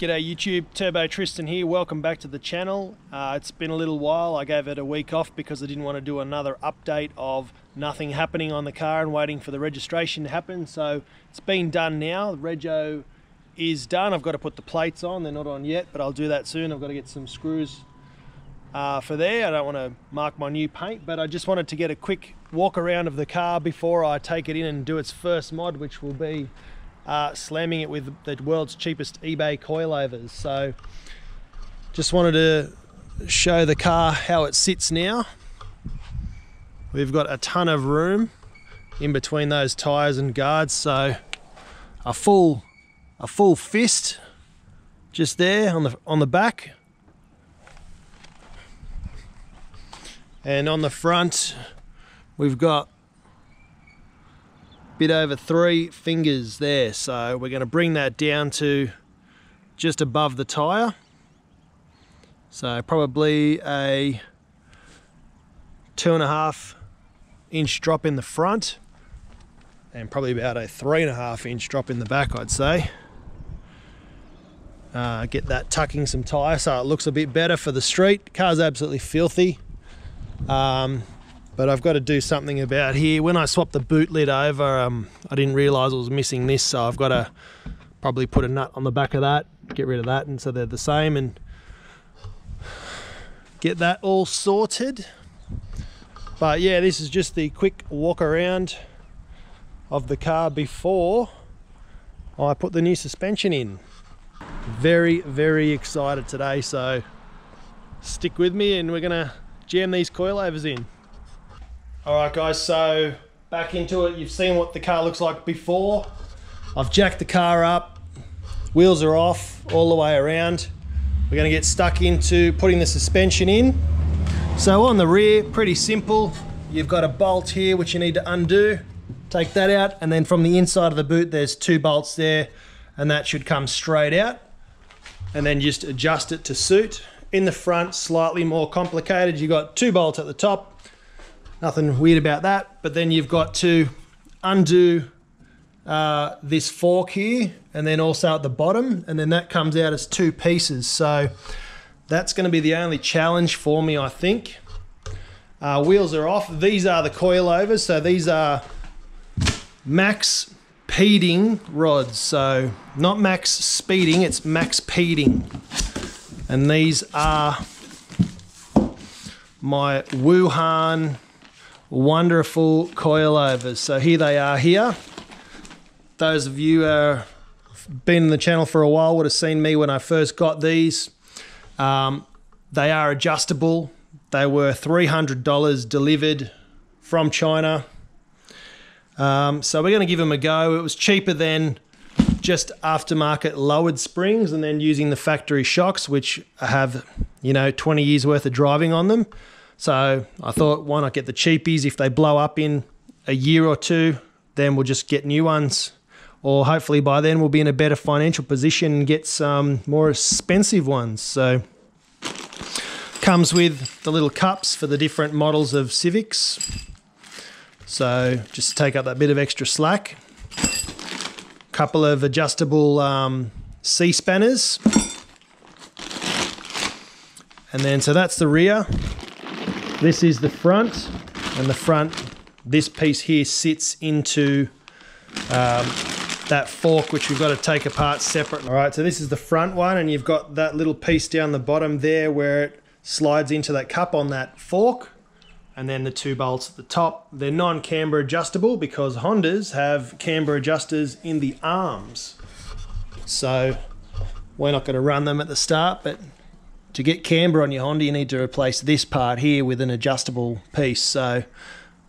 G'day YouTube, Turbo Tristan here, welcome back to the channel. It's been a little while. I gave it a week off because I didn't want to do another update of nothing happening on the car and waiting for the registration to happen. So it's been done now, the rego is done. I've got to put the plates on, they're not on yet, but I'll do that soon. I've got to get some screws for there. I don't want to mark my new paint, but I just wanted to get a quick walk around of the car before I take it in and do its first mod, which will be slamming it with the world's cheapest eBay coilovers. So just wanted to show the car how it sits now. We've got a ton of room in between those tires and guards, so a full fist just there on the back, and on the front we've got bit over 3 fingers there, so we're going to bring that down to just above the tire, so probably a 2.5 inch drop in the front and probably about a 3.5 inch drop in the back, I'd say. Get that tucking some tire so it looks a bit better for the street. Car's absolutely filthy, but I've got to do something about here. When I swapped the boot lid over, I didn't realise I was missing this, so I've got to probably put a nut on the back of that, get rid of that, and so they're the same, and get that all sorted. But yeah, this is just the quick walk around of the car before I put the new suspension in. Very excited today, so stick with me and we're gonna jam these coilovers in. Alright guys, so back into it. You've seen what the car looks like before. I've jacked the car up, wheels are off all the way around. We're going to get stuck into putting the suspension in. So on the rear, pretty simple. You've got a bolt here which you need to undo. Take that out, and then from the inside of the boot there's 2 bolts there, and that should come straight out. And then just adjust it to suit. In the front, slightly more complicated. You've got 2 bolts at the top. Nothing weird about that, but then you've got to undo this fork here, and then also at the bottom, and then that comes out as 2 pieces. So that's going to be the only challenge for me, I think. Wheels are off. These are the coilovers, so these are max peding rods. So not max speeding, it's max peding. And these are my Wuhan wonderful coilovers. So here they are here. Those of you who have been in the channel for a while would have seen me when I first got these. They are adjustable. They were $300 delivered from China. So we're going to give them a go. It was cheaper than just aftermarket lowered springs and then using the factory shocks, which have, 20 years worth of driving on them. So I thought, why not get the cheapies? If they blow up in a year or 2, then we'll just get new ones. Or hopefully by then we'll be in a better financial position and get some more expensive ones. So comes with the little cups for the different models of Civics. So just to take up that bit of extra slack. Couple of adjustable C-spanners. And then, so that's the rear. This is the front, and the front, this piece here sits into that fork, which we've got to take apart separately. All right, so this is the front one, and you've got that little piece down the bottom there where it slides into that cup on that fork, and then the 2 bolts at the top. They're non-camber adjustable because Hondas have camber adjusters in the arms. So we're not going to run them at the start, but to get camber on your Honda, you need to replace this part here with an adjustable piece. So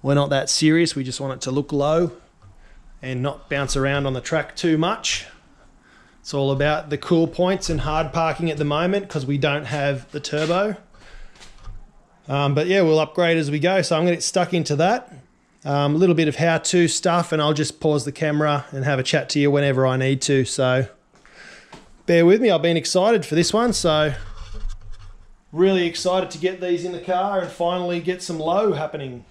we're not that serious. We just want it to look low and not bounce around on the track too much. It's all about the cool points and hard parking at the moment because we don't have the turbo. But yeah, we'll upgrade as we go. So I'm going to get stuck into that. A little bit of how-to stuff, and I'll just pause the camera and have a chat to you whenever I need to. So bear with me. I've been excited for this one. So really excited to get these in the car and finally get some low happening.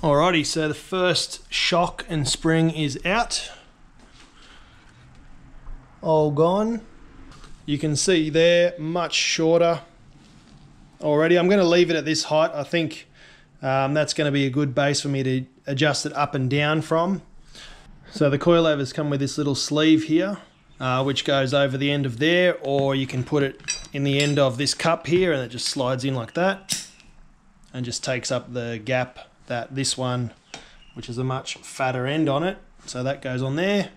Alrighty, so the first shock and spring is out. All gone. you can see there, much shorter already. I'm going to leave it at this height. I think that's going to be a good base for me to adjust it up and down from. So the coilovers come with this little sleeve here, which goes over the end of there, or you can put it in the end of this cup here and it just slides in like that and just takes up the gap that this one, which is a much fatter end on it. So that goes on there.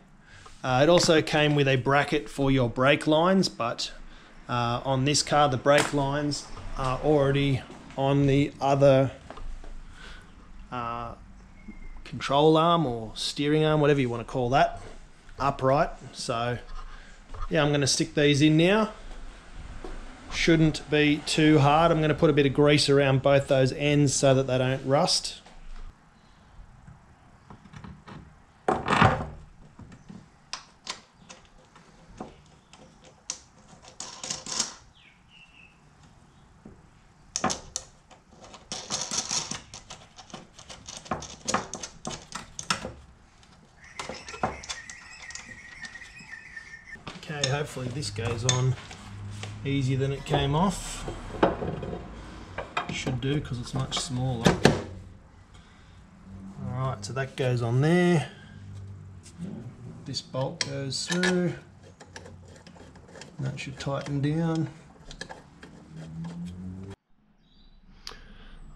It also came with a bracket for your brake lines, but on this car the brake lines are already on the other control arm or steering arm, whatever you want to call that, upright. So yeah, I'm going to stick these in now. Shouldn't be too hard. I'm going to put a bit of grease around both those ends so that they don't rust. Okay, hopefully this goes on easier than it came off. Should do, because it's much smaller. Alright, so that goes on there. This bolt goes through. That should tighten down.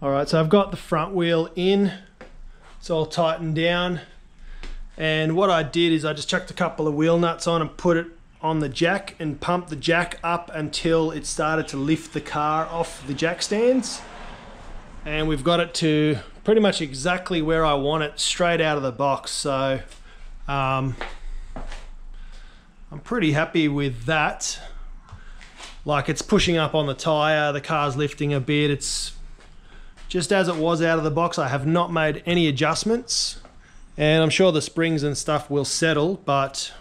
Alright, so I've got the front wheel in. It's all tightened down. And what I did is I just chucked a couple of wheel nuts on and put it on the jack and pumped the jack up until it started to lift the car off the jack stands. And we've got it to pretty much exactly where I want it straight out of the box. So I'm pretty happy with that. Like, it's pushing up on the tire, the car's lifting a bit. It's just as it was out of the box. I have not made any adjustments, and I'm sure the springs and stuff will settle, but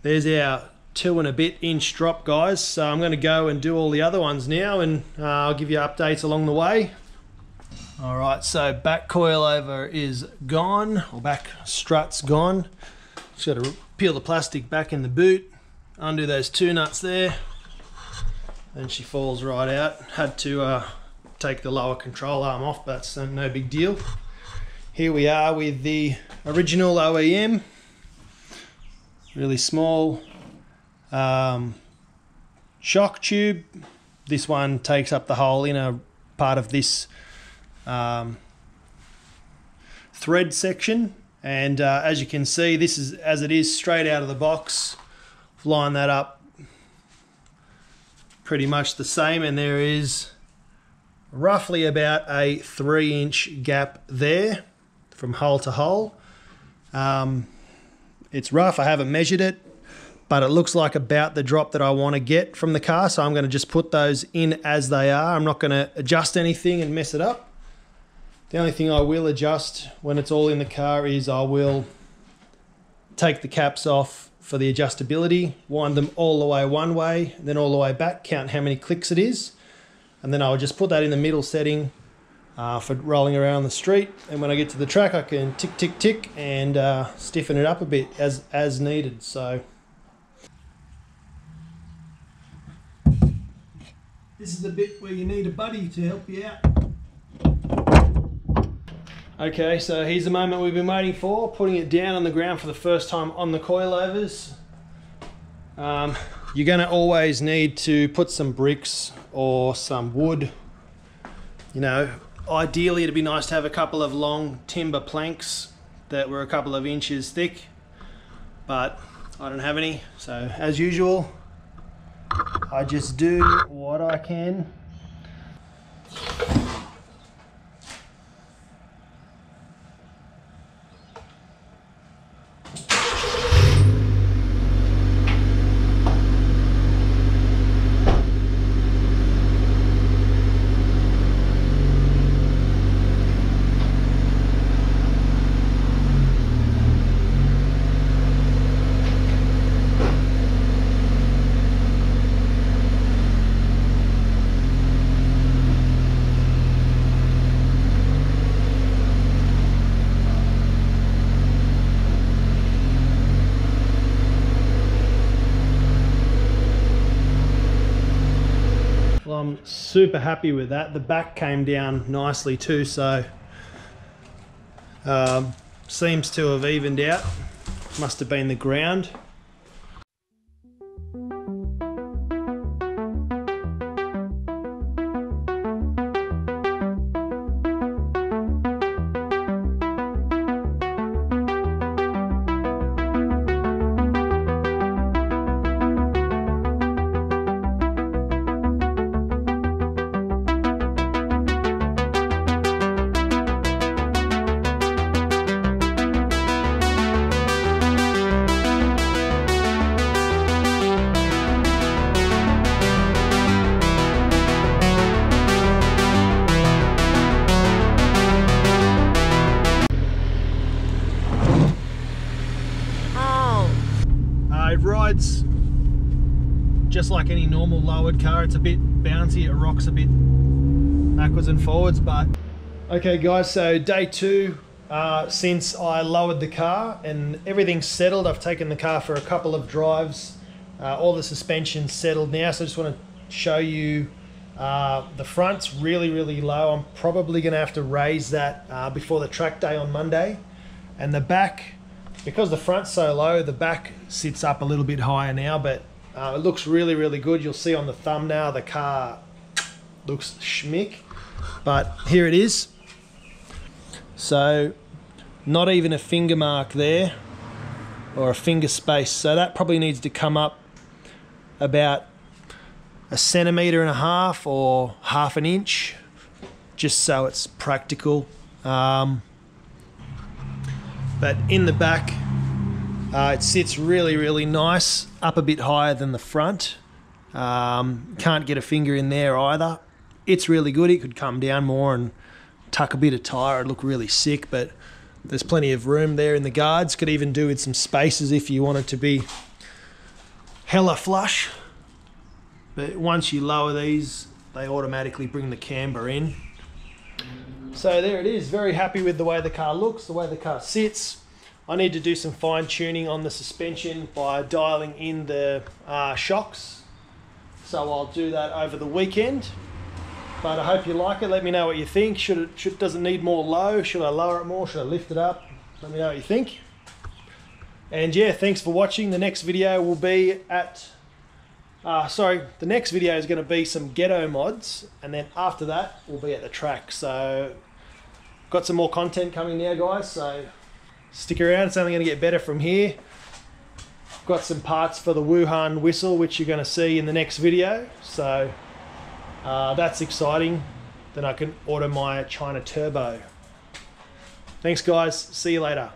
there's our 2 and a bit inch drop, guys. So I'm going to go and do all the other ones now, and I'll give you updates along the way. Alright, so back coilover is gone, or back strut's gone. Just got to peel the plastic back in the boot, undo those 2 nuts there, and she falls right out. Had to take the lower control arm off, but that's no big deal. Here we are with the original OEM. Really small shock tube. This one takes up the whole inner part of this thread section, and as you can see, this is as it is straight out of the box. Line that up pretty much the same, and there is roughly about a 3-inch gap there from hole to hole. It's rough, I haven't measured it, but it looks like about the drop that I want to get from the car, so I'm going to just put those in as they are. I'm not going to adjust anything and mess it up. The only thing I will adjust when it's all in the car is I will take the caps off for the adjustability, wind them all the way one way, then all the way back, count how many clicks it is, and then I'll just put that in the middle setting for rolling around the street, and when I get to the track I can tick tick tick and stiffen it up a bit as needed. So this is the bit where you need a buddy to help you out. Okay, so here's the moment we've been waiting for, putting it down on the ground for the first time on the coilovers. You're going to always need to put some bricks or some wood. You know, ideally it'd be nice to have a couple of long timber planks that were a couple of inches thick, but I don't have any, so as usual I just do what I can. super happy with that. The back came down nicely too, so seems to have evened out. Must have been the ground. It rides just like any normal lowered car. It's a bit bouncy, it rocks a bit backwards and forwards, but okay guys, so day 2 since I lowered the car and everything's settled. I've taken the car for a couple of drives, all the suspension's settled now, so I just want to show you the front's really low. I'm probably going to have to raise that before the track day on Monday. And the back, because the front's so low, the back sits up a little bit higher now, but it looks really good. You'll see on the thumbnail the car looks schmick, but here it is. So not even a finger mark there, or a finger space, so that probably needs to come up about 1.5 centimeters or half an inch, just so it's practical. But in the back, it sits really nice, up a bit higher than the front. Can't get a finger in there either. It's really good. It could come down more and tuck a bit of tyre. It'd look really sick, but there's plenty of room there in the guards. Could even do with some spaces if you want it to be hella flush. But once you lower these, they automatically bring the camber in. So there it is. Very happy with the way the car looks, the way the car sits. I need to do some fine tuning on the suspension by dialing in the shocks. So I'll do that over the weekend. But I hope you like it. Let me know what you think. Does it need more low? Should I lower it more? Should I lift it up? Let me know what you think. And yeah, thanks for watching. The next video will be at... the next video is going to be some ghetto mods, and then after that we'll be at the track. So got some more content coming now guys, so stick around. It's only going to get better from here. Got some parts for the Wuhan whistle which you're going to see in the next video, so that's exciting. Then I can order my China Turbo. Thanks guys, see you later.